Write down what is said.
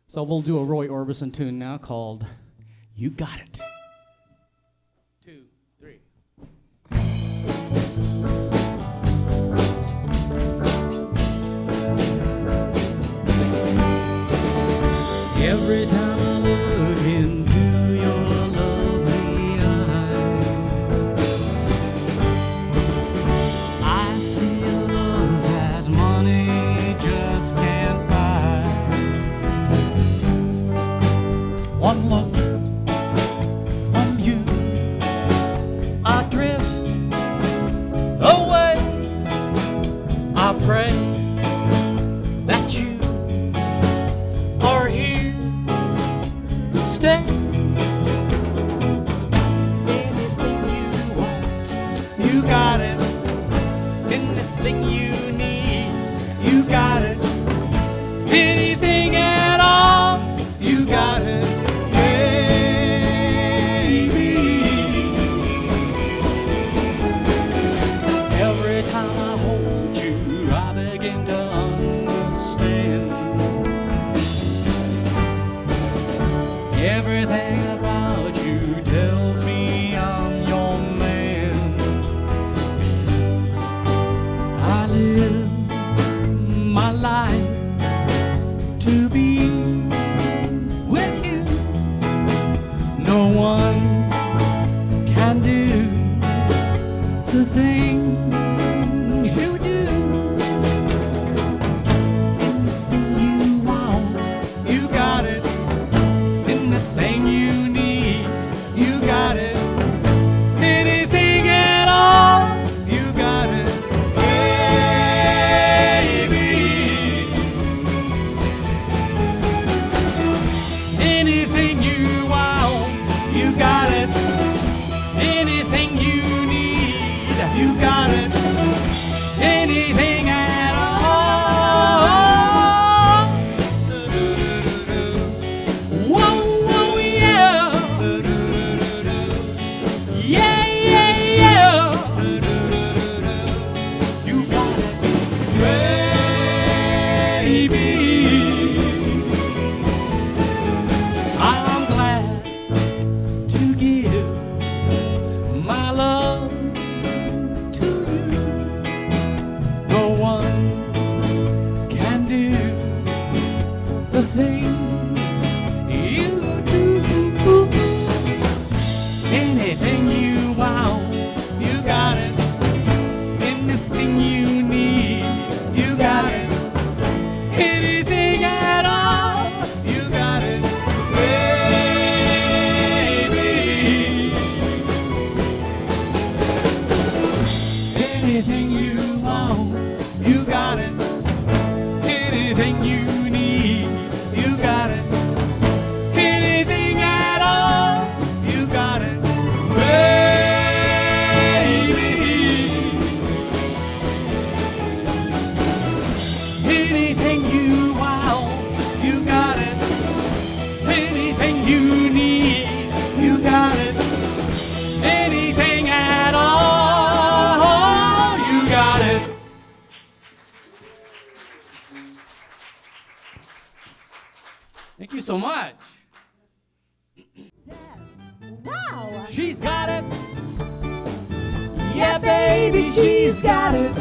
So we'll do a Roy Orbison tune now called You Got It. 2, 3. Every time I look into your lovely eyes, I see a love that money just can't buy. One look from you, I drift away. I pray that you are here to stay. Anything you want, you got it. Anything you need, you got it. Anything at all, you got it. Every time I hold you, I begin to understand. Everything about you tells me I'm your man. I live my life to be with you. No one can do the things you do. Anything you want, you got it. Anything you need, you got it. Anything at all, you got it, baby. Anything you want, you got it. Anything you need, you got it. Anything at all. Whoa, whoa, yeah. Yeah, yeah, yeah. You got it, baby. I'm glad to give my love to you. No one can do the things you do. Anything you want, you got it. Anything you need, you got it. Anything at all, you got it, baby. Anything you want, you got it. Anything you need, you got it. Anything at all, you got it, baby. Anything you want, you got it. Anything you need, you got it. Anything at all, you got it. Thank you so much. Wow! She's got it. Yeah, baby, she's got it.